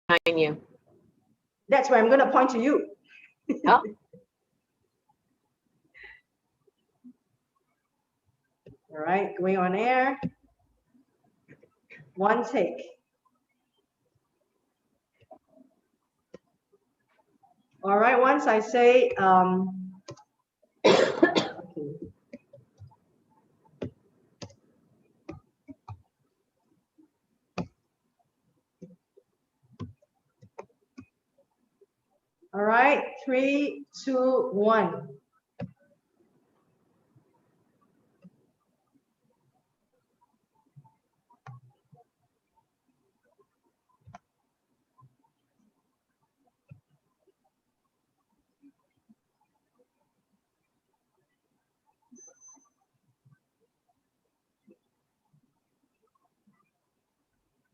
behind you. That's where I'm going to point to you. Oh. All right, going on air. One take. All right, once I say, okay. All right, 3, 2, 1.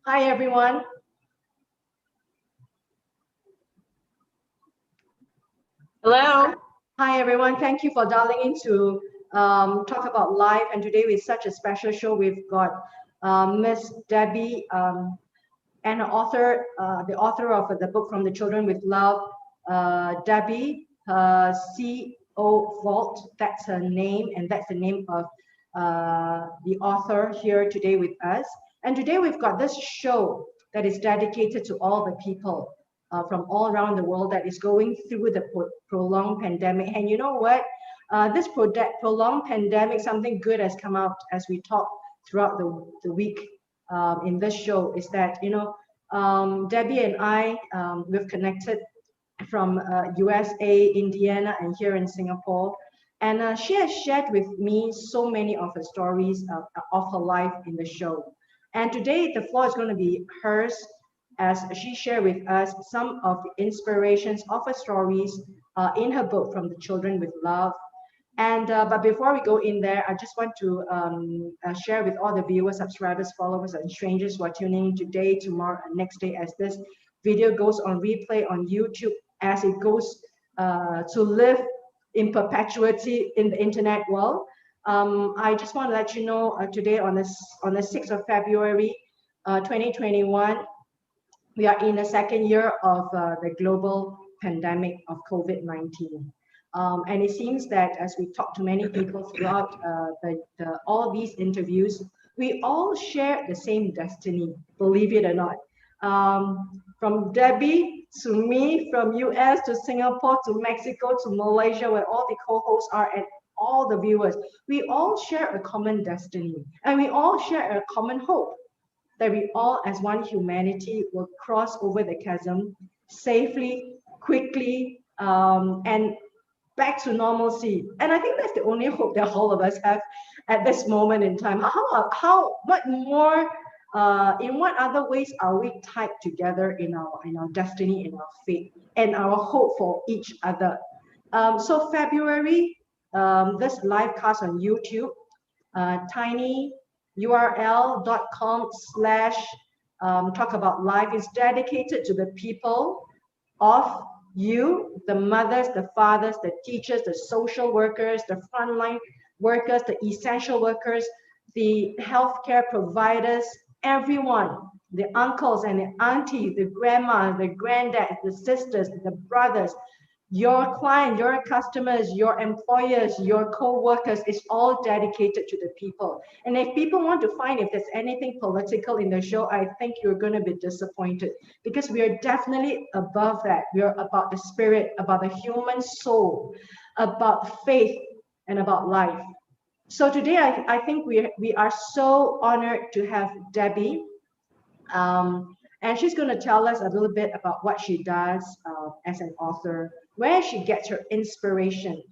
Hi, everyone. Hello. Hi, everyone. Thank you for dialing in to talk about life. And today with such a special show, we've got Miss Debbie and the author of the book From the Children with Love, Debbie, C.O.Valt. That's her name, and that's the name of the author here today with us. And today we've got this show that is dedicated to all the people from all around the world that is going through the prolonged pandemic. And you know what? This prolonged pandemic, something good has come out as we talk throughout the week in this show, is that, you know, Debbie and I, we've connected from USA, Indiana, and here in Singapore. And she has shared with me so many of her stories of her life in the show. And today the floor is going to be hers as she shared with us some of the inspirations of her stories in her book, From the Children with Love. And but before we go in there, I just want to share with all the viewers, subscribers, followers, and strangers who are tuning in today, tomorrow, and next day as this video goes on replay on YouTube, as it goes to live in perpetuity in the internet world. I just want to let you know today on the 6th of February 2021, we are in the second year of the global pandemic of COVID-19. And it seems that as we talk to many people throughout all these interviews, we all share the same destiny, believe it or not. From Debbie to me, from US to Singapore to Mexico to Malaysia, where all the co-hosts are, and all the viewers, we all share a common destiny, and we all share a common hope that we all as one humanity will cross over the chasm safely, quickly, and back to normalcy. And I think that's the only hope that all of us have at this moment in time. What more, in what other ways are we tied together in our destiny, in our fate, and our hope for each other? So February, this live cast on YouTube, tinyurl.com/talk about life is dedicated to the people of you, the mothers, the fathers, the teachers, the social workers, the frontline workers, the essential workers, the healthcare providers, everyone, the uncles and the aunties, the grandmas, the granddads, the sisters, the brothers, your client, your customers, your employers, your co-workers, is all dedicated to the people. And if people want to find if there's anything political in the show, I think you're going to be disappointed, because we are definitely above that. We are about the spirit, about the human soul, about faith, and about life. So today, I think we are so honored to have Debbie. And she's going to tell us a little bit about what she does as an author, where she gets her inspiration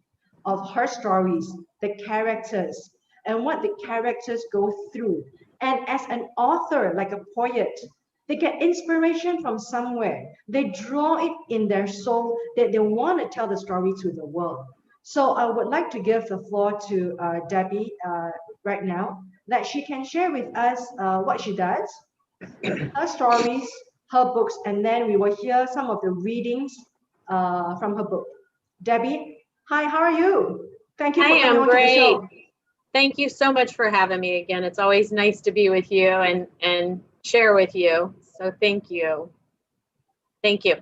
of her stories, the characters, and what the characters go through. And as an author, like a poet, they get inspiration from somewhere. They draw it in their soul that they want to tell the story to the world. So I would like to give the floor to Debbie right now, that she can share with us what she does, her stories, her books, and then we will hear some of the readings from her book. Debbie, hi, how are you? Thank you for coming on to the show. Thank you so much for having me again. It's always nice to be with you and share with you. So thank you. Thank you.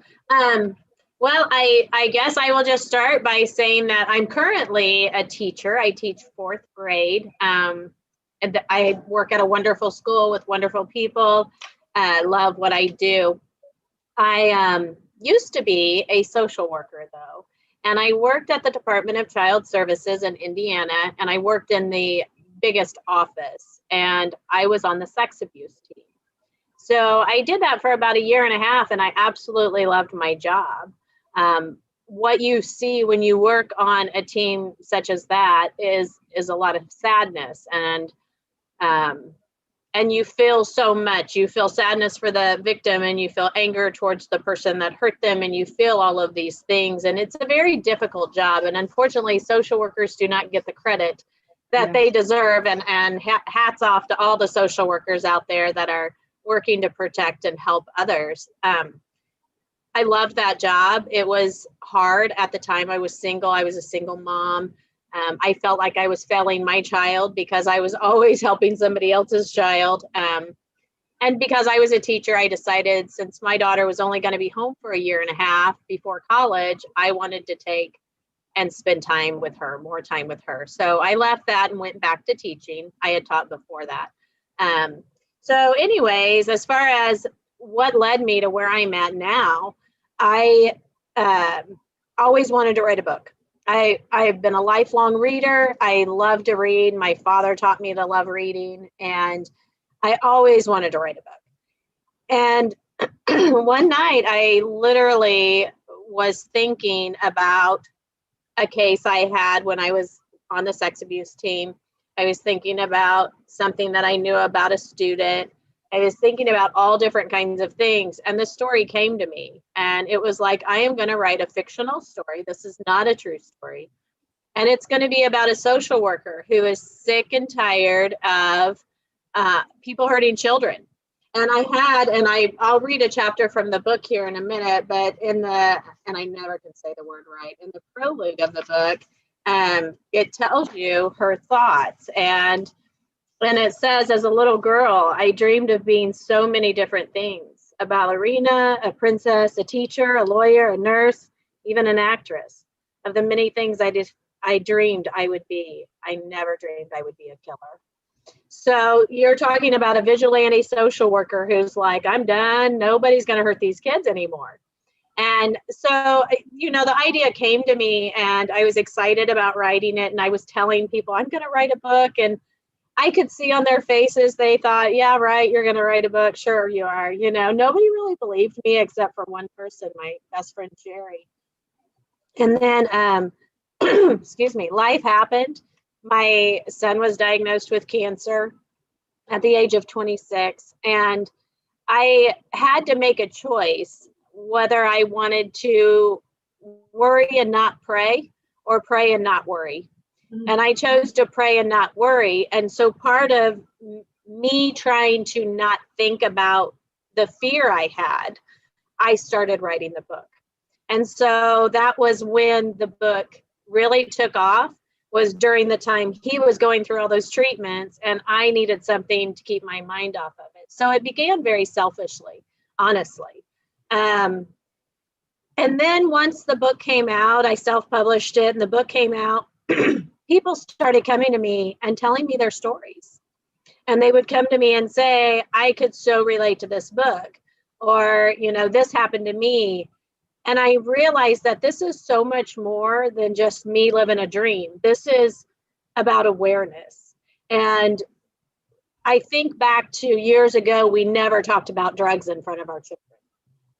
Well, I guess I will just start by saying that I'm currently a teacher. I teach fourth grade. And I work at a wonderful school with wonderful people. Love what I do. I used to be a social worker, though, and I worked at the Department of Child Services in Indiana, and I worked in the biggest office, and I was on the sex abuse team. So I did that for about a year and a half, and I absolutely loved my job. What you see when you work on a team such as that is a lot of sadness, um, and you feel so much. You feel sadness for the victim, and you feel anger towards the person that hurt them, and you feel all of these things. And it's a very difficult job. And unfortunately, social workers do not get the credit that they deserve. And hats off to all the social workers out there that are working to protect and help others. I loved that job. It was hard at the time. I was single. I was a single mom. I felt like I was failing my child because I was always helping somebody else's child. And because I was a teacher, I decided, since my daughter was only going to be home for a year and a half before college, I wanted to take and spend time with her, more time with her. So I left that and went back to teaching. I had taught before that. So anyways, as far as what led me to where I'm at now, I always wanted to write a book. I've been a lifelong reader. I love to read. My father taught me to love reading, and I always wanted to write a book. And one night I literally was thinking about a case I had when I was on the sex abuse team. I was thinking about something that I knew about a student. I was thinking about all different kinds of things. And the story came to me. And it was like, I am going to write a fictional story. This is not a true story. And it's going to be about a social worker who is sick and tired of people hurting children. And I'll read a chapter from the book here in a minute, but and I never can say the word right, in the prologue of the book, it tells you her thoughts. And it says, as a little girl, I dreamed of being so many different things: a ballerina, a princess, a teacher, a lawyer, a nurse, even an actress. Of the many things I dreamed I would be, I never dreamed I would be a killer. So you're talking about a vigilante social worker who's like, I'm done. Nobody's going to hurt these kids anymore. And so, the idea came to me, and I was excited about writing it. And I was telling people, I'm going to write a book. And I could see on their faces, they thought, yeah, right, you're going to write a book. Sure, you are. Nobody really believed me except for one person, my best friend, Jerry. And then, excuse me, life happened. My son was diagnosed with cancer at the age of 26. And I had to make a choice whether I wanted to worry and not pray, or pray and not worry. And I chose to pray and not worry. And so part of me trying to not think about the fear I had, I started writing the book. And so that was when the book really took off, was during the time he was going through all those treatments, and I needed something to keep my mind off of it. So it began very selfishly, honestly. And then once the book came out, I self-published it, and the book came out, people started coming to me and telling me their stories. And they would come to me and say, I could so relate to this book, or, this happened to me. And I realized that this is so much more than just me living a dream. This is about awareness. And I think back to years ago, we never talked about drugs in front of our children,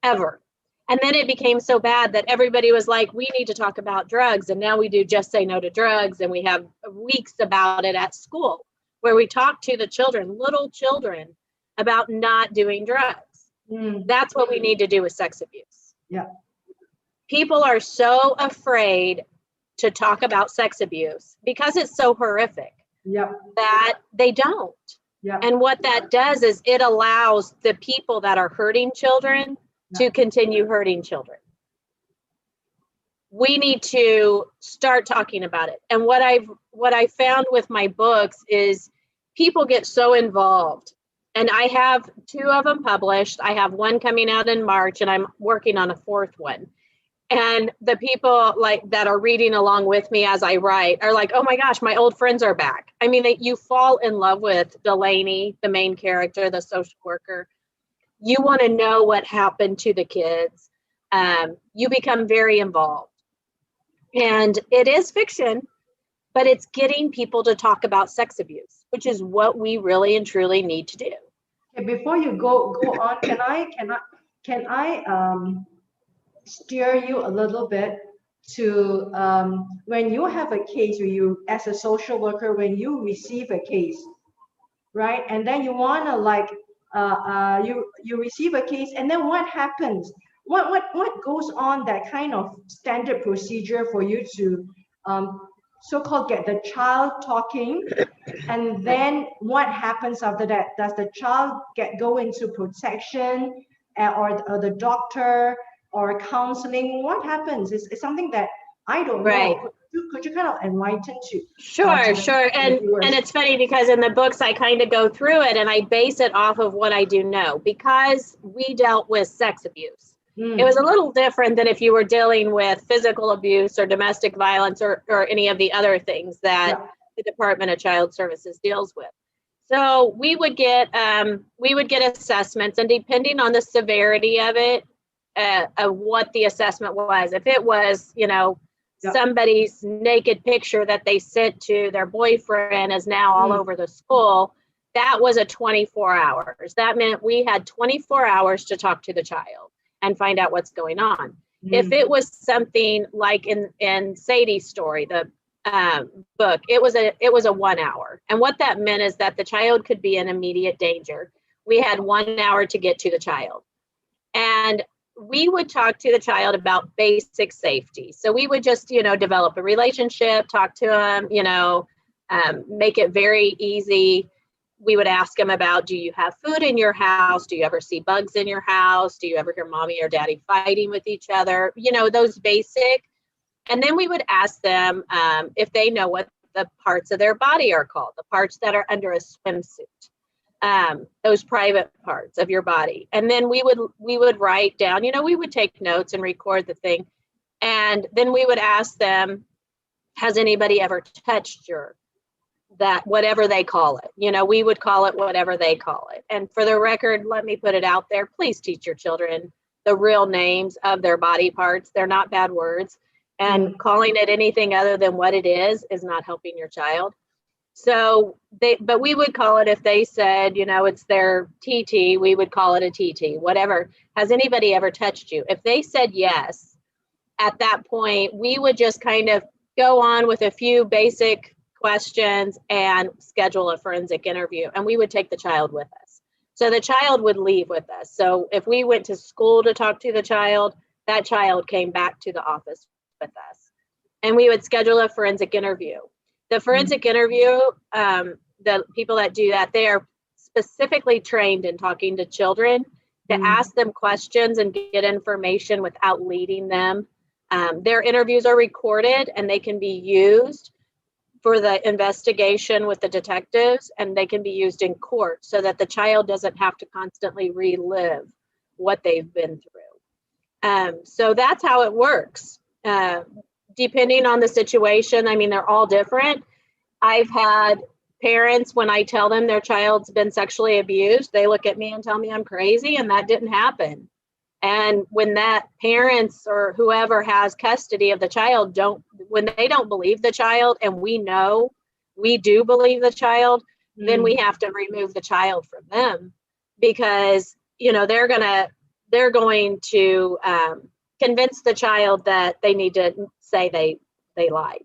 ever. And then it became so bad that everybody was like, we need to talk about drugs. And now we do Just Say No to Drugs. And we have weeks about it at school where we talk to the children, little children, about not doing drugs. That's what we need to do with sex abuse. Yeah. People are so afraid to talk about sex abuse because it's so horrific that they don't. And what that does is it allows the people that are hurting children to continue hurting children. We need to start talking about it. And what I found with my books is people get so involved And I have 2 of them published. I have one coming out in March, and I'm working on a 4th one. And the people like that are reading along with me as I write are like, oh my gosh, my old friends are back. I mean, you fall in love with Delaney, the main character, the social worker. You want to know what happened to the kids. You become very involved. And it is fiction, but it's getting people to talk about sex abuse, which is what we really and truly need to do. Okay, before you go on, can I steer you a little bit to when you have a case, or you as a social worker, when you receive a case, right? And then you wanna like you receive a case, and then what happens? What goes on, that kind of standard procedure for you to so-called get the child talking, and then what happens after that? Does the child go into protection, or the doctor, or counseling? What happens? It's something that I don't Right. know. Could you kind of enlighten to Sure. the And viewers? it's funny because in the books I kind of go through it and I base it off of what I do know, because we dealt with sex abuse. It was a little different than if you were dealing with physical abuse or domestic violence or any of the other things that the Department of Child Services deals with. So we would get assessments, and depending on the severity of it, of what the assessment was, if it was, somebody's naked picture that they sent to their boyfriend is now all over the school, that was a 24 hours. That meant we had 24 hours to talk to the child and find out what's going on. If it was something like in Sadie's story, the book, it was a 1 hour. And what that meant is that the child could be in immediate danger. We had 1 hour to get to the child. And we would talk to the child about basic safety. So we would just, develop a relationship, talk to them, make it very easy. We would ask them about, do you have food in your house? Do you ever see bugs in your house? Do you ever hear mommy or daddy fighting with each other? Those basic. And then we would ask them if they know what the parts of their body are called, the parts that are under a swimsuit. Those private parts of your body. And then we would write down, we would take notes and record the thing. And then we would ask them, has anybody ever touched that, whatever they call it? We would call it whatever they call it. And for the record, let me put it out there, please teach your children the real names of their body parts. They're not bad words. And calling it anything other than what it is not helping your child. So but we would call it, if they said, it's their TT, we would call it a TT, whatever. Has anybody ever touched you? If they said yes, at that point, we would just kind of go on with a few basic questions and schedule a forensic interview. And we would take the child with us. So the child would leave with us. So if we went to school to talk to the child, that child came back to the office with us. And we would schedule a forensic interview. The forensic interview, the people that do that, they are specifically trained in talking to children to ask them questions and get information without leading them. Their interviews are recorded and they can be used for the investigation with the detectives, and they can be used in court so that the child doesn't have to constantly relive what they've been through. So that's how it works. Depending on the situation, I mean, they're all different. I've had parents, when I tell them their child's been sexually abused, they look at me and tell me I'm crazy, and that didn't happen. And when that parents or whoever has custody of the child when they don't believe the child, and we know we do believe the child, then we have to remove the child from them, because they're going to convince the child that they need to say they lied.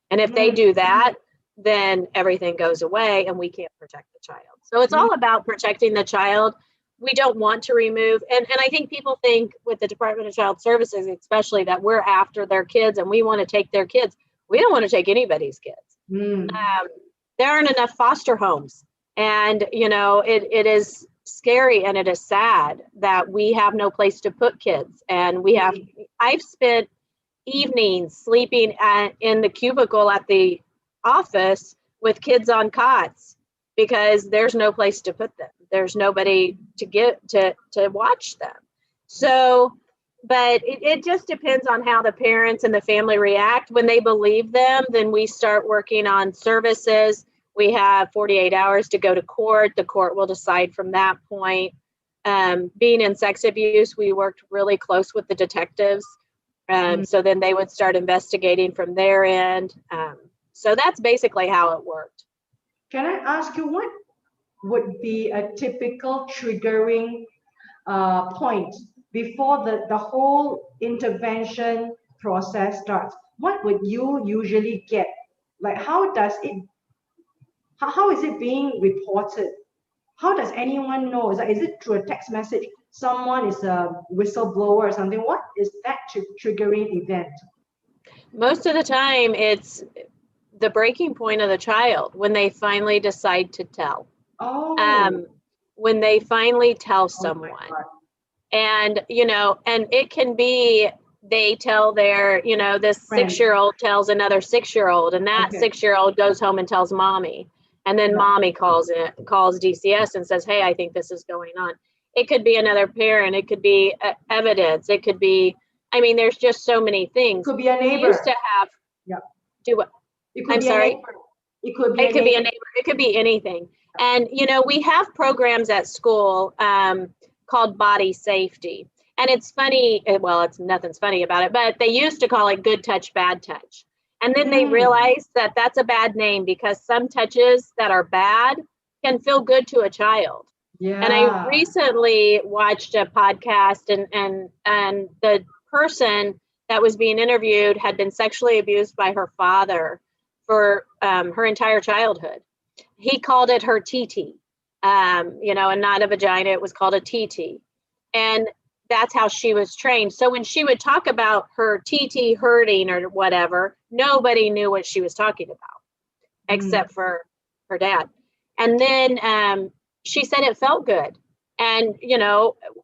And if they do that, then everything goes away and we can't protect the child. So it's all about protecting the child. We don't want to remove, and I think people think with the Department of Child Services, especially, that we're after their kids and we want to take their kids. We don't want to take anybody's kids. There aren't enough foster homes. And, it is scary and it is sad that we have no place to put kids. And I've spent evenings sleeping in the cubicle at the office with kids on cots because there's no place to put them. there's nobody to get to watch them. So, but it just depends on how the parents and the family react. When they believe them, then we start working on services. We have 48 hours to go to court. The court will decide from that point. Being in sex abuse, we worked really close with the detectives. So then they would start investigating from their end. So that's basically how it worked. Can I ask you, what would be a typical triggering point before the whole intervention process starts? What would you usually get? Like, how is it being reported? How does anyone know? Is it through a text message? Someone is a whistleblower or something? What is that triggering event? Most of the time, it's the breaking point of the child when they finally decide to tell. When they finally tell someone. And, and it can be, they tell their, this 6-year-old tells another 6-year-old, and that 6-year-old goes home and tells mommy. And then mommy calls DCS and says, hey, I think this is going on. It could be another parent. It could be evidence. It could be, there's just so many things. It could be a neighbor. We used to have, do what? I'm sorry. It could be a neighbor. It could be anything. And, we have programs at school called body safety. And it's funny, well, it's nothing's funny about it, but they used to call it good touch, bad touch. And then they realized that that's a bad name because some touches that are bad can feel good to a child. Yeah. And I recently watched a podcast and the person that was being interviewed had been sexually abused by her father for her entire childhood. He called it her TT, and not a vagina. It was called a TT. And that's how she was trained. So when she would talk about her TT hurting or whatever, nobody knew what she was talking about except for her dad. And then she said it felt good. And,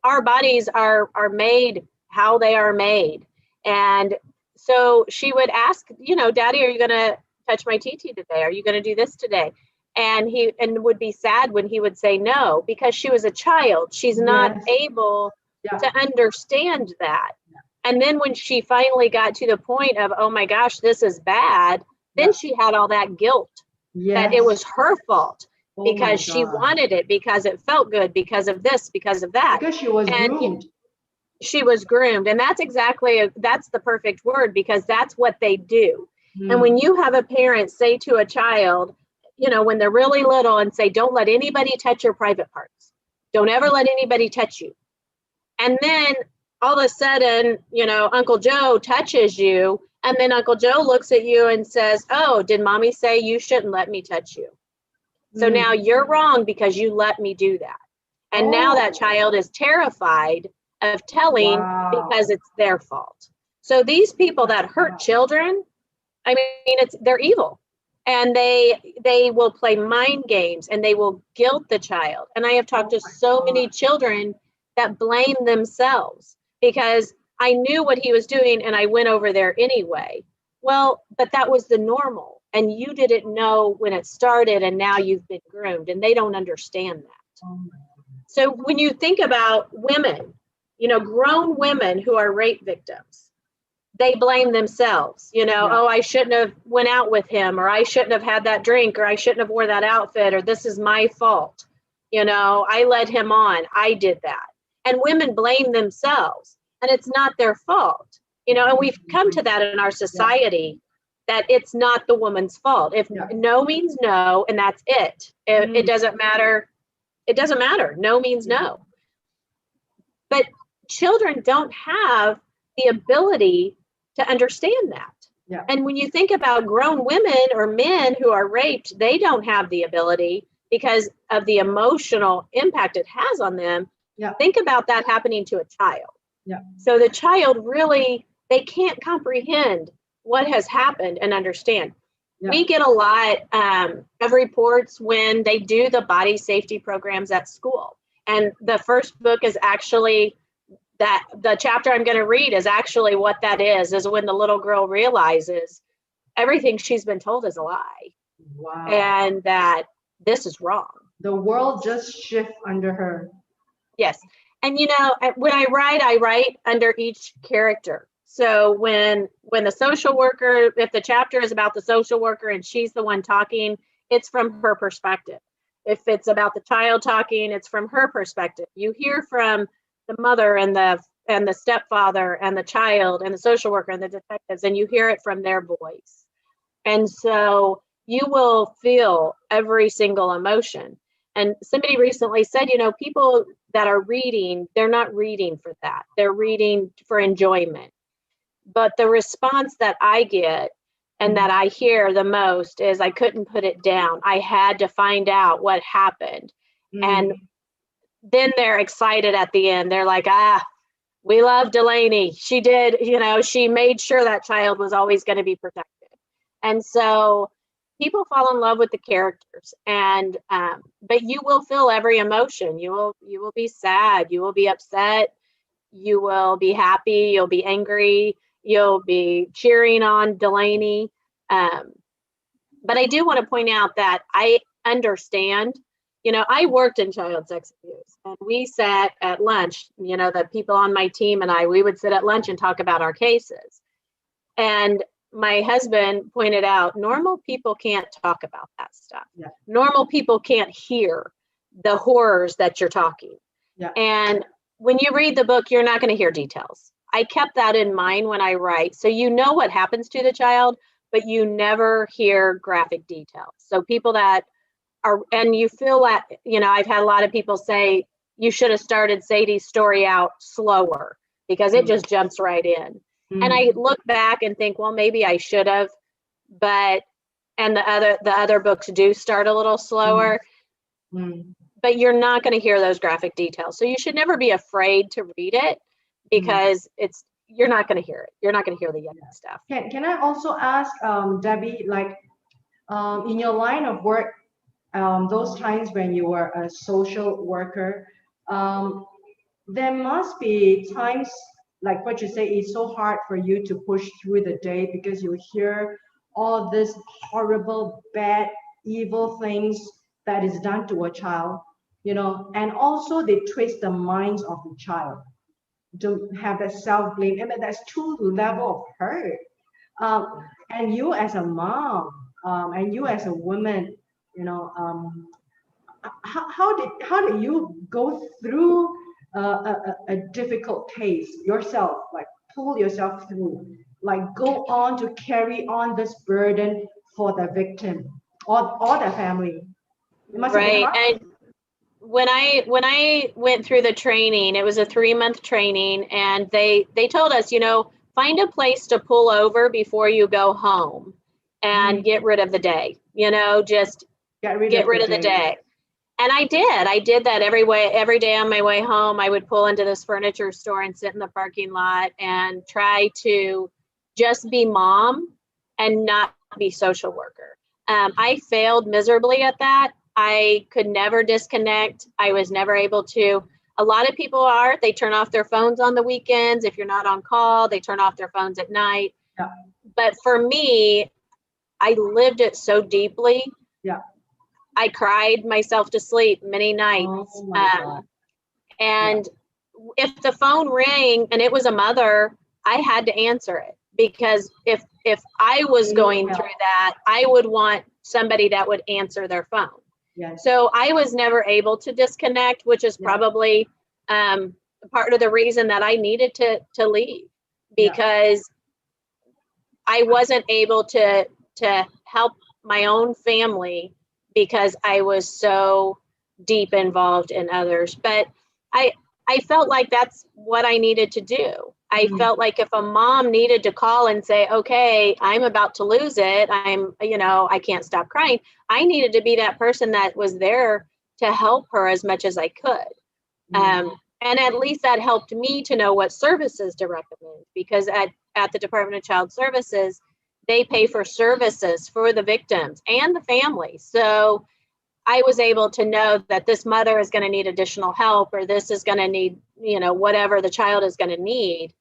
our bodies are made how they are made. And so she would ask, Daddy, are you going to touch my TT today? Are you going to do this today? And he would be sad when he would say no, because she was a child. She's not able to understand that. And then when she finally got to the point of, oh my gosh, this is bad, then she had all that guilt that it was her fault because she wanted it, because it felt good, because of this, because of that. Because she was groomed. She was groomed. And that's that's the perfect word, because that's what they do. And when you have a parent say to a child, when they're really little, and say, don't let anybody touch your private parts. Don't ever let anybody touch you. And then all of a sudden, Uncle Joe touches you. And then Uncle Joe looks at you and says, oh, did mommy say you shouldn't let me touch you? So now you're wrong because you let me do that. And now that child is terrified of telling because it's their fault. So these people that hurt children, they're evil. And they will play mind games and they will guilt the child. And I have talked to so many children that blame themselves because I knew what he was doing and I went over there anyway. Well, but that was the normal. And you didn't know when it started, and now you've been groomed, and they don't understand that. So when you think about women, grown women who are rape victims, they blame themselves, oh, I shouldn't have went out with him, or I shouldn't have had that drink, or I shouldn't have wore that outfit, or this is my fault. I led him on. I did that. And women blame themselves, and it's not their fault, and we've come to that in our society, that it's not the woman's fault. If no means no, and that's it. It doesn't matter. It doesn't matter. No means no. But children don't have the ability to understand that. Yeah. And when you think about grown women or men who are raped, they don't have the ability because of the emotional impact it has on them. Yeah. Think about that happening to a child. Yeah. So the child really, they can't comprehend what has happened and understand. Yeah. We get a lot of reports when they do the body safety programs at school. And the first book is actually that the chapter I'm going to read is actually what that is when the little girl realizes everything she's been told is a lie. Wow. And that this is wrong. the world just shift under her. Yes. And when I write under each character. So when the social worker, if the chapter is about the social worker and she's the one talking, it's from her perspective. If it's about the child talking, it's from her perspective. You hear from the mother and the stepfather and the child and the social worker and the detectives, and you hear it from their voice. And so you will feel every single emotion. And somebody recently said, people that are reading, they're not reading for that. They're reading for enjoyment. But the response that I get and that I hear the most is I couldn't put it down. I had to find out what happened. And then they're excited at the end. They're like, we love Delaney. She did, she made sure that child was always going to be protected. And so people fall in love with the characters, and but you will feel every emotion. You will be sad, you will be upset, you will be happy, you'll be angry, you'll be cheering on Delaney. But I do want to point out that I understand. I worked in child sex abuse, and we sat at lunch, the people on my team and we would sit at lunch and talk about our cases. And my husband pointed out, normal people can't talk about that stuff. Yeah. Normal people can't hear the horrors that you're talking. Yeah. And when you read the book, you're not going to hear details. I kept that in mind when I write. So you know what happens to the child, but you never hear graphic details. So people that are, and you feel that, I've had a lot of people say, you should have started Sadie's story out slower because it just jumps right in. And I look back and think, well, maybe I should have, and the other books do start a little slower, but you're not going to hear those graphic details. So you should never be afraid to read it because you're not going to hear it. You're not going to hear the yucky stuff. Can I also ask, Debbie, like in your line of work, those times when you were a social worker, there must be times like what you say, it's so hard for you to push through the day because you hear all this horrible, bad, evil things that is done to a child, and also they twist the minds of the child to have that self-blame. I mean, that's two level of hurt. And you as a mom, and you as a woman, how did you go through a difficult case yourself, like pull yourself through, like go on to carry on this burden for the victim or the family? It must have been Right. hard. And when I went through the training, it was a 3-month training, and they told us, find a place to pull over before you go home and get rid of the day, just get rid of the day. And I did that every day on my way home. I would pull into this furniture store and sit in the parking lot and try to just be mom and not be social worker. I failed miserably at that. I could never disconnect. I was never able to. A lot of people they turn off their phones on the weekends. If you're not on call, they turn off their phones at night. Yeah. But for me, I lived it so deeply. Yeah. I cried myself to sleep many nights. Oh my God. And if the phone rang and it was a mother, I had to answer it, because if I was going through that, I would want somebody that would answer their phone. Yes. So I was never able to disconnect, which is probably part of the reason that I needed to leave, because I wasn't able to help my own family because I was so deep involved in others. But I felt like that's what I needed to do. I felt like if a mom needed to call and say, okay, I'm about to lose it, I can't stop crying, I needed to be that person that was there to help her as much as I could. And at least that helped me to know what services to recommend, because at the Department of Child Services, they pay for services for the victims and the family. So I was able to know that this mother is going to need additional help, or this is going to need, whatever the child is going to need,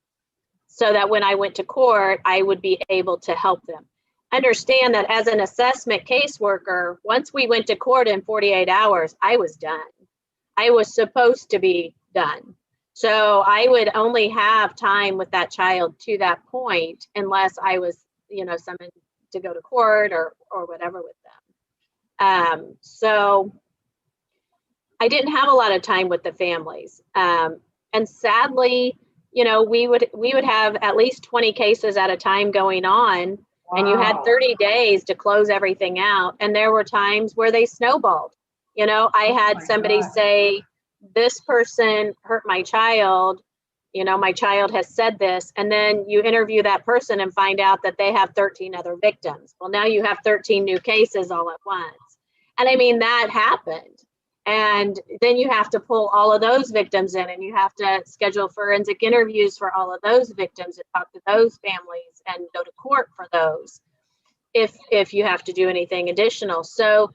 so that when I went to court, I would be able to help them. understand that as an assessment caseworker, once we went to court in 48 hours, I was done. I was supposed to be done. So I would only have time with that child to that point unless I was, summoned to go to court or whatever with them. So I didn't have a lot of time with the families. And sadly, we would have at least 20 cases at a time going on. Wow. And you had 30 days to close everything out. And there were times where they snowballed. I had somebody say, this person hurt my child. My child has said this. And then you interview that person and find out that they have 13 other victims. Well, now you have 13 new cases all at once. And I mean, that happened. And then you have to pull all of those victims in, and you have to schedule forensic interviews for all of those victims and talk to those families and go to court for those if you have to do anything additional. So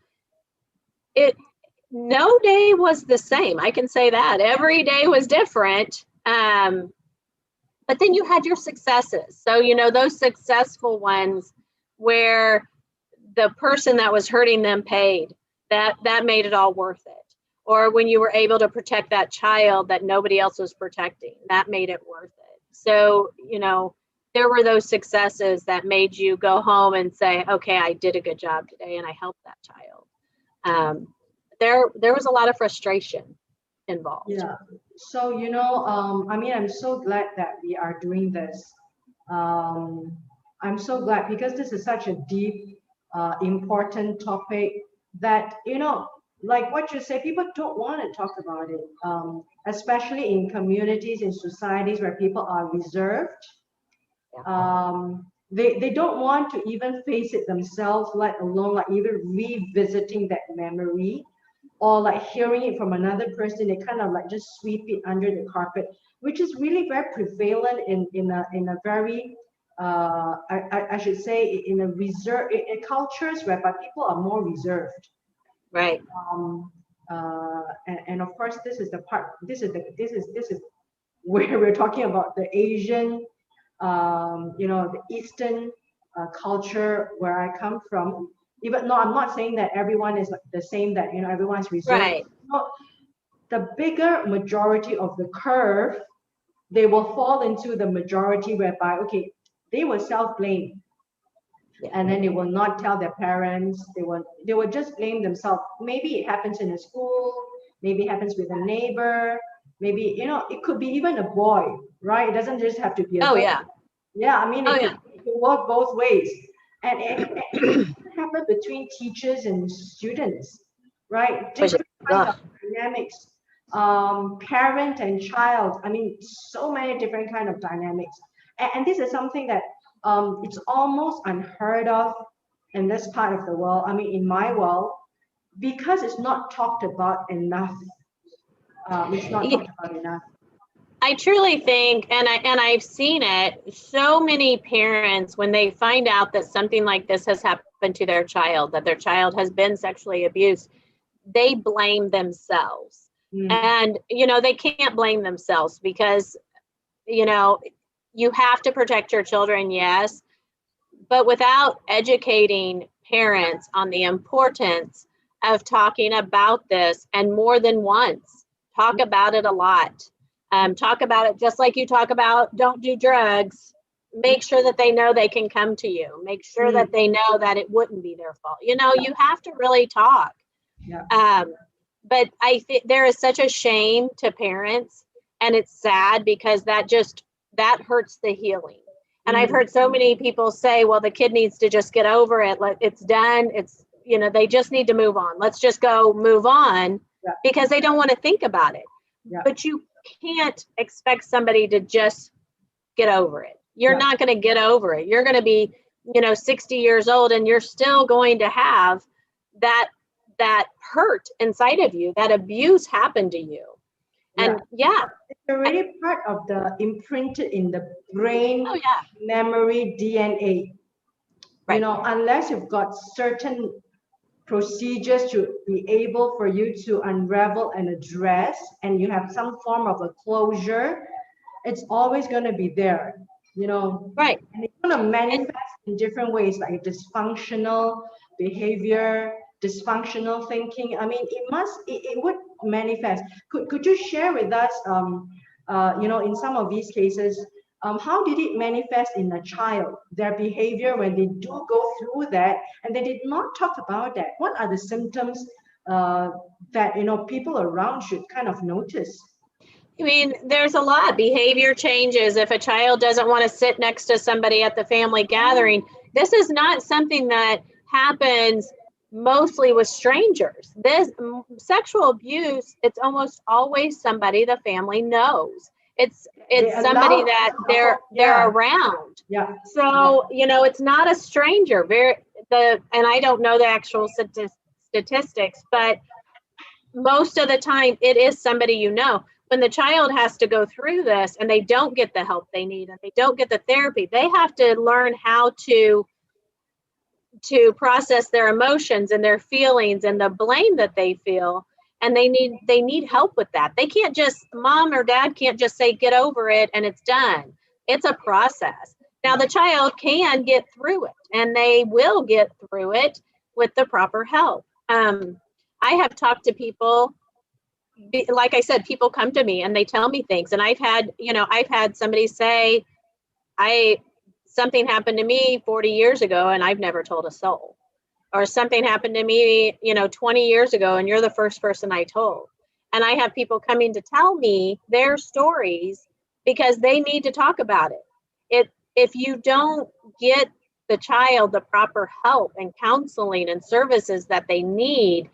no day was the same. I can say that. Every day was different. But then you had your successes. So, those successful ones where the person that was hurting them paid, that made it all worth it. Or when you were able to protect that child that nobody else was protecting, that made it worth it. So, there were those successes that made you go home and say, okay, I did a good job today and I helped that child. There was a lot of frustration involved. Yeah. So, I'm so glad that we are doing this. I'm so glad because this is such a deep, important topic that, like what you say, people don't want to talk about it, especially in communities, in societies where people are reserved. They don't want to even face it themselves, let alone like even revisiting that memory or like hearing it from another person. They kind of like just sweep it under the carpet, which is really very prevalent in a very I should say in a reserve in cultures whereby people are more reserved. Right. And of course, this is where we're talking about the Asian, the Eastern culture where I come from. Even no, I'm not saying that everyone is the same. That everyone's reserved. Right. No, the bigger majority of the curve, they will fall into the majority whereby they will self-blame. And then they will not tell their parents. They will just blame themselves. Maybe it happens in a school. Maybe it happens with a neighbor. Maybe it could be even a boy, right? It doesn't just have to be a girl. Yeah. Yeah, I mean, it could work both ways. And it happens between teachers and students, right? Different kinds of dynamics. Parent and child. I mean, so many different kind of dynamics. And this is something that it's almost unheard of in this part of the world. I mean, in my world, because it's not talked about enough. It's not talked about enough. I truly think, and I've seen it, so many parents, when they find out that something like this has happened to their child, that their child has been sexually abused, they blame themselves. And, they can't blame themselves because, you have to protect your children, yes, but without educating parents on the importance of talking about this, and more than once, talk about it a lot. Talk about it just like you talk about don't do drugs. Make sure that they know they can come to you. Make sure that they know that it wouldn't be their fault. You have to really talk. Yeah. But I think there is such a shame to parents, and it's sad because that hurts the healing. And I've heard so many people say, well, the kid needs to just get over it. It's done. It's, they just need to move on. Let's just go move on because they don't want to think about it. Yeah. But you can't expect somebody to just get over it. You're not going to get over it. You're going to be, 60 years old, and you're still going to have that hurt inside of you. That abuse happened to you. And it's already part of the imprinted in the brain, memory, DNA. Right. Unless you've got certain procedures to be able for you to unravel and address, and you have some form of a closure, it's always going to be there, Right. And it's going to manifest in different ways, like dysfunctional behavior, dysfunctional thinking. I mean, it would manifest. Could you share with us, in some of these cases, how did it manifest in a child, their behavior when they do go through that, and they did not talk about that? What are the symptoms that people around should kind of notice? I mean, there's a lot. Behavior changes. If a child doesn't want to sit next to somebody at the family gathering, this is not something that happens mostly with strangers. This sexual abuse, it's almost always somebody the family knows. It's somebody that they're around. Yeah. So, it's not a stranger. And I don't know the actual statistics, but most of the time it is somebody you know. When the child has to go through this and they don't get the help they need and they don't get the therapy, they have to learn how to process their emotions and their feelings and the blame that they feel, and they need help with that. They can't just, mom or dad can't just say get over it and it's done. It's a process. Now the child can get through it, and they will get through it with the proper help. I have talked to people, like I said, people come to me and they tell me things, and I've had somebody say, something happened to me 40 years ago and I've never told a soul. Or something happened to me, 20 years ago and you're the first person I told. And I have people coming to tell me their stories because they need to talk about it. If you don't get the child the proper help and counseling and services that they need,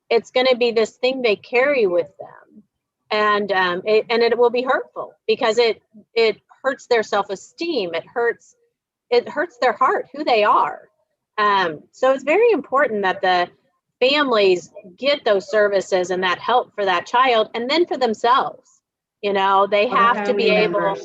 it's going to be this thing they carry with them. And it will be hurtful because it hurts their self-esteem. It hurts their heart, who they are. So it's very important that the families get those services and that help for that child, and then for themselves. They have to be able,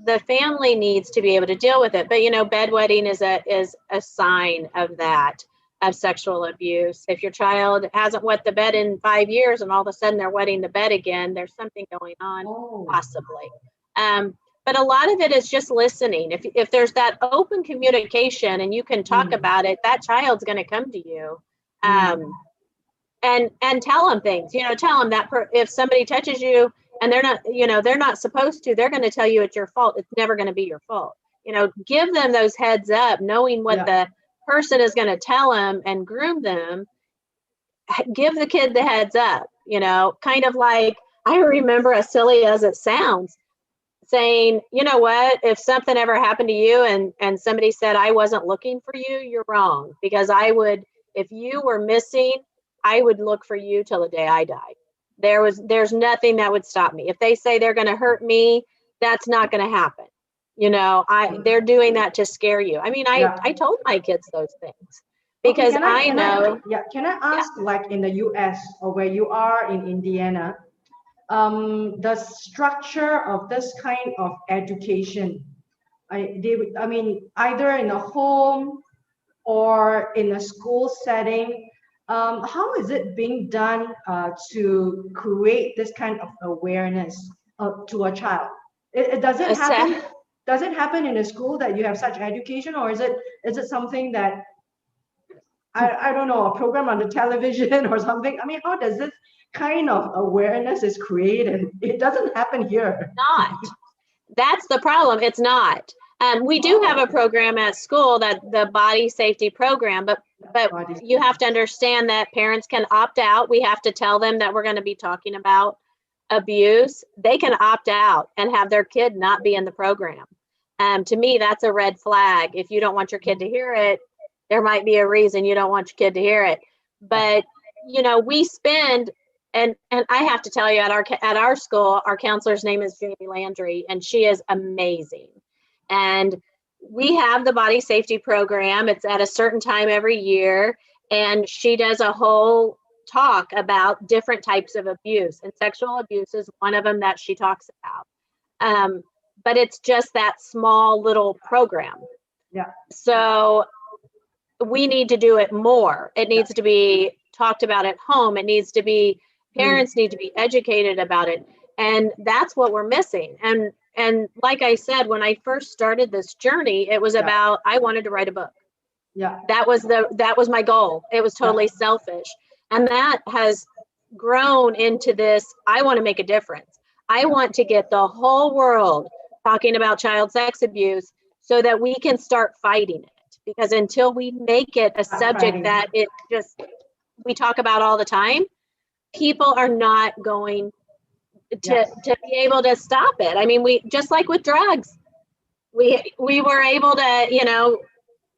the family needs to be able to deal with it. But bedwetting is a sign of that, of sexual abuse. If your child hasn't wet the bed in 5 years and all of a sudden they're wetting the bed again, there's something going on, possibly. But a lot of it is just listening. If there's that open communication and you can talk about it, that child's going to come to you, and tell them things. Tell them that if somebody touches you and they're not supposed to, they're going to tell you it's your fault. It's never going to be your fault. Give them those heads up, knowing what the person is going to tell them and groom them. Give the kid the heads up. Kind of like, I remember, as silly as it sounds, saying, you know what, if something ever happened to you and somebody said I wasn't looking for you, you're wrong. Because if you were missing, I would look for you till the day I died. There's nothing that would stop me. If they say they're going to hurt me, that's not going to happen. They're doing that to scare you. I mean, I told my kids those things because Can I ask, like in the US or where you are in Indiana, the structure of this kind of education, either in a home or in a school setting, how is it being done to create this kind of awareness to a child? Does it happen in a school that you have such education, or is it something that I don't know, a program on the television or something? I mean, how does this kind of awareness is created? It doesn't happen here. Not. That's the problem. It's not. We do have a program at school, that the body safety program, but you have to understand that parents can opt out. We have to tell them that we're going to be talking about abuse. They can opt out and have their kid not be in the program. To me, that's a red flag. If you don't want your kid to hear it, there might be a reason you don't want your kid to hear it. But we spend, and I have to tell you, at our school, our counselor's name is Jamie Landry, and she is amazing. And we have the body safety program. It's at a certain time every year, and she does a whole talk about different types of abuse, and sexual abuse is one of them that she talks about. But it's just that small little program. Yeah. So we need to do it more. It needs to be talked about at home. It needs to be, parents need to be educated about it. And that's what we're missing. And And like I said, when I first started this journey, it was about, I wanted to write a book. Yeah. That was my goal. It was totally selfish. And that has grown into this, I want to make a difference. I want to get the whole world talking about child sex abuse so that we can start fighting it. Because until we make it a subject that it just, we talk about all the time, people are not going to be able to stop it. I mean, we, just like with drugs, we were able to, you know,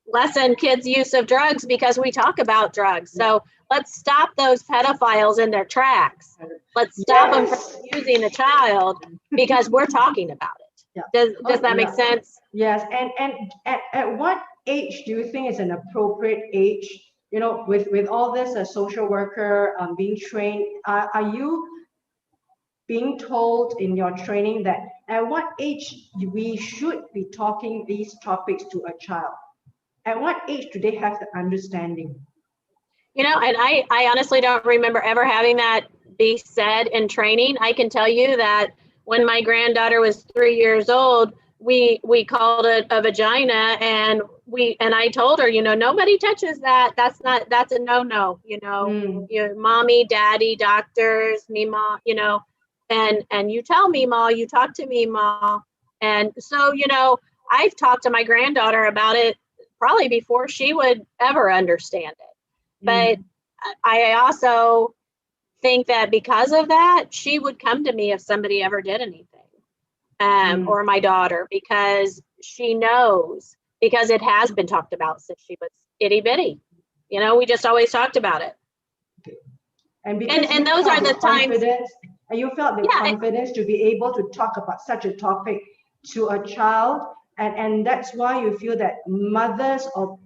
lessen kids' use of drugs because we talk about drugs. So let's stop those pedophiles in their tracks. Let's stop them from using a child because we're talking about it. Does that make sense? Yes. And at what age do you think is an appropriate age? You know, with all this social worker being trained, are you being told in your training that at what age we should be talking these topics to a child? At what age do they have the understanding? You know, and I honestly don't remember ever having that be said in training. I can tell you that when my granddaughter was 3 years old, we called it a vagina, and I told her, you know, nobody touches that. That's a no-no, you know. Your mommy, daddy, doctors, Mima, you know, and you tell Mima, you talk to Mima. And so, you know, I've talked to my granddaughter about it probably before she would ever understand it. But I also think that because of that, she would come to me if somebody ever did anything, or my daughter, because she knows, because it has been talked about since she was itty bitty. You know, we just always talked about it. And those are the times. And you felt the confidence to be able to talk about such a topic to a child, and that's why you feel that mothers or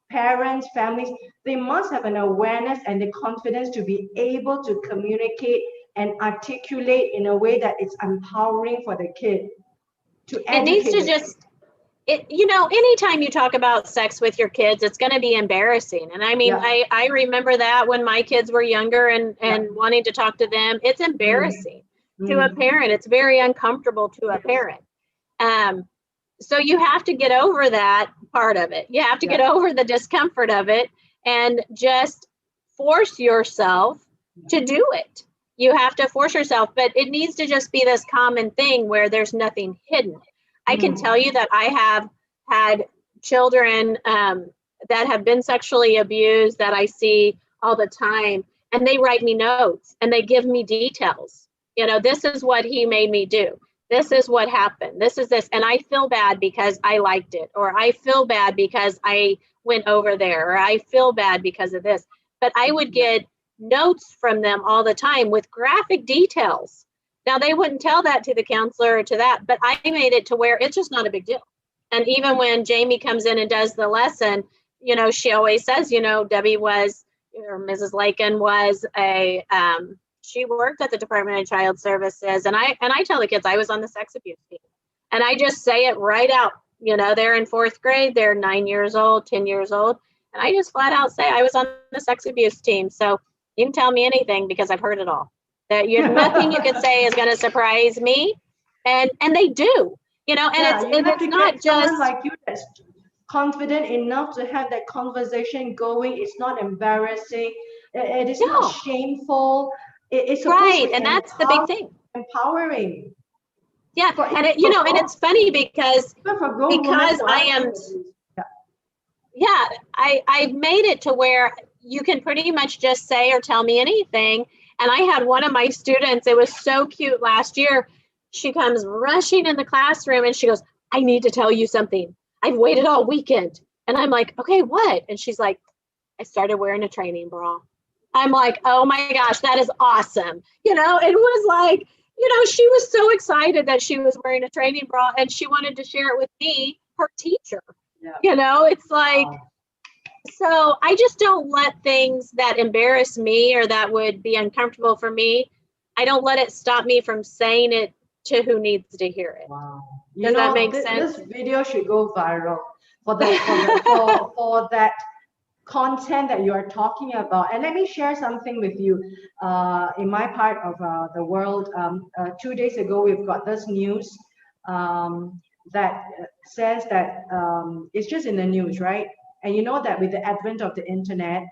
parents, families, they must have an awareness and the confidence to be able to communicate and articulate in a way that it's empowering for the kid to educate. It needs to just, you know, anytime you talk about sex with your kids, it's going to be embarrassing. And I mean, I remember that when my kids were younger and wanting to talk to them, it's embarrassing to a parent. It's very uncomfortable to a parent. So you have to get over that part of it. You have to get over the discomfort of it and just force yourself to do it. You have to force yourself, but it needs to just be this common thing where there's nothing hidden. I can tell you that I have had children that have been sexually abused that I see all the time, and they write me notes and they give me details. You know, this is what he made me do. This is what happened. This is this. And I feel bad because I liked it, or I feel bad because I went over there, or I feel bad because of this. But I would get notes from them all the time with graphic details. Now, they wouldn't tell that to the counselor or to that, but I made it to where it's just not a big deal. And even when Jamie comes in and does the lesson, you know, she always says, you know, Debbie was, or Mrs. Lakin was she worked at the Department of Child Services. And I tell the kids I was on the sex abuse team. And I just say it right out. You know, they're in 4th grade, they're 9 years old, 10 years old. And I just flat out say I was on the sex abuse team. So you can tell me anything because I've heard it all. That nothing you can say is going to surprise me. And they do, you know, and it's not just like you that's confident enough to have that conversation going. It's not embarrassing. It is not shameful. It's right, and that's the big thing. Empowering. Yeah, and you know, and it's funny because I am. Yeah, I made it to where you can pretty much just say or tell me anything. And I had one of my students. It was so cute last year. She comes rushing in the classroom and she goes, "I need to tell you something. I've waited all weekend." And I'm like, "Okay, what?" And she's like, "I started wearing a training bra." I'm like, "Oh my gosh, that is awesome." You know, it was like, you know, she was so excited that she was wearing a training bra and she wanted to share it with me, her teacher. Yeah. You know, it's like, so I just don't let things that embarrass me or that would be uncomfortable for me, I don't let it stop me from saying it to who needs to hear it. Wow. Does that make sense? This video should go viral for that content that you are talking about. And let me share something with you. In my part of the world, 2 days ago, we've got this news. that says that it's just in the news, right? And you know that with the advent of the internet,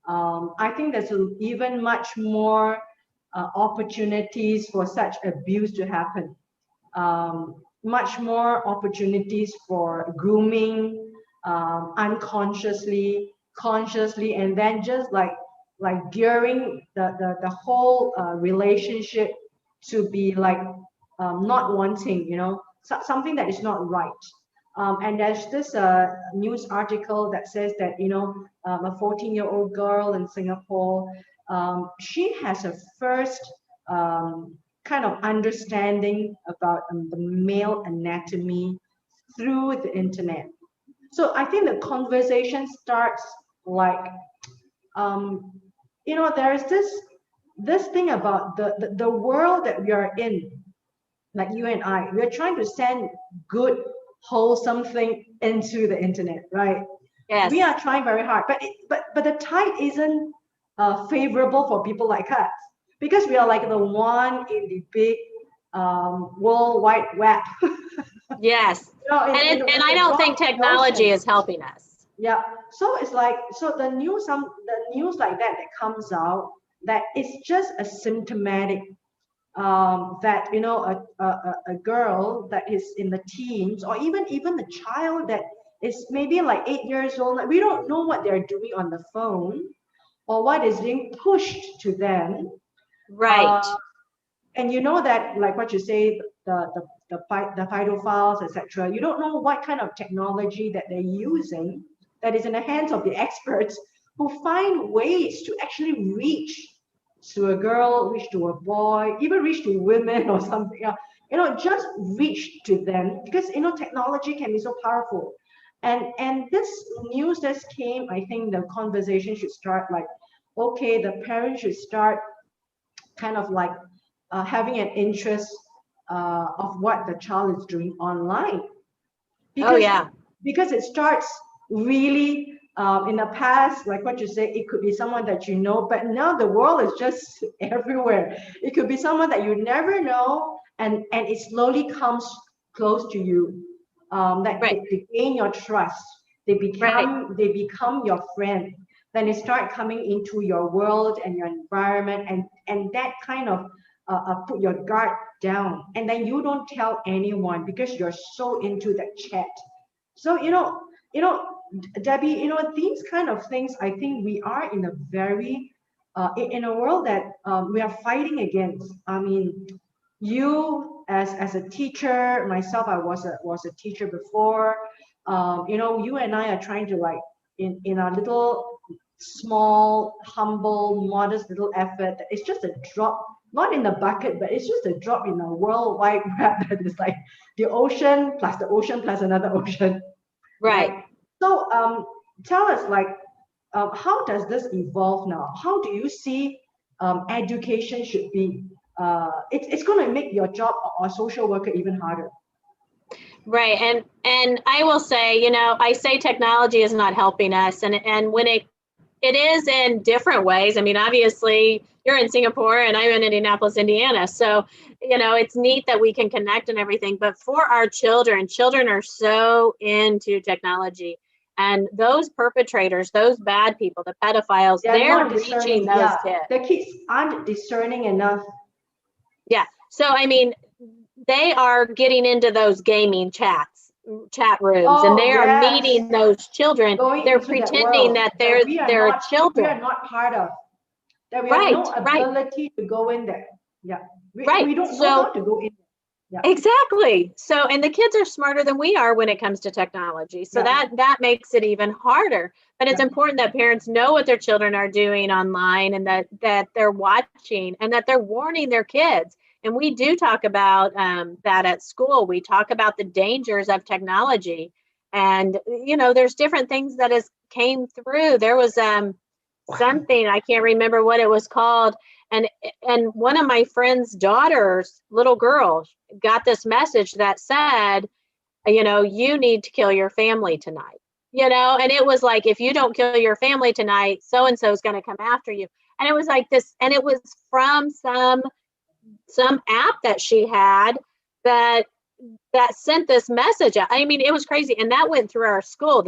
I think there's even much more opportunities for such abuse to happen. Much more opportunities for grooming, unconsciously, consciously, and then just like gearing the whole relationship to be like not wanting, something that is not right. And there's this news article that says that, a 14-year-old girl in Singapore, she has a first kind of understanding about the male anatomy through the internet. So I think the conversation starts like, there's this thing about the world that we are in, like you and I, we're trying to send good, wholesome thing into the internet, right? Yes. We are trying very hard, but the tide isn't favorable for people like us, because we are like the one in the big world wide web. Yes. And I don't think technology is helping us. Yeah. So it's like, so the news like that comes out, that it's just a symptomatic that a girl that is in the teens, or even a child that is maybe like 8 years old, like, we don't know what they're doing on the phone or what is being pushed to them. Right. And you know that, like what you say, the pedophiles, etc. You don't know what kind of technology that they're using that is in the hands of the experts, who find ways to actually reach to a girl, reach to a boy, even reach to women or something. Just reach to them, because technology can be so powerful. And this news just came. I think the conversation should start like, okay, the parents should start kind of like having an interest of what the child is doing online. Because, because it starts really in the past, like what you say, it could be someone that you know, but now the world is just everywhere. It could be someone that you never know, and it slowly comes close to you. That they gain your trust. They become your friend. Then they start coming into your world and your environment, and that kind of put your guard down, and then you don't tell anyone because you're so into that chat. So Debbie, these kind of things, I think we are in a very in a world that we are fighting against. I mean, you as a teacher, myself, I was a teacher before. You and I are trying to, like, in our little small, humble, modest little effort. It's just a drop, not in the bucket, but it's just a drop in a worldwide web that is like the ocean plus another ocean. Right. So tell us, like, how does this evolve now? How do you see education should be? It's going to make your job or social worker even harder. Right. And I will say, I say technology is not helping us. And when it is in different ways. I mean, obviously you're in Singapore and I'm in Indianapolis, Indiana. So, it's neat that we can connect and everything. But for our children are so into technology. And those perpetrators, those bad people, the pedophiles, they're reaching those kids. The kids aren't discerning enough. Yeah. So, I mean, they are getting into those gaming chat rooms, and they are meeting those children. They're pretending that they're children. We are not part of. That we have no ability to go in there. Yeah. We don't know how to go in there. Yeah. Exactly. So, and the kids are smarter than we are when it comes to technology. So that makes it even harder. But it's important that parents know what their children are doing online, and that they're watching, and that they're warning their kids. And we do talk about that at school. We talk about the dangers of technology. And, there's different things that came through. There was something, I can't remember what it was called. And one of my friend's daughter's little girl got this message that said, you need to kill your family tonight. And it was like, if you don't kill your family tonight, so-and-so is going to come after you. And it was like this, and it was from some app that she had that, that sent this message out. I mean, it was crazy. And that went through our school.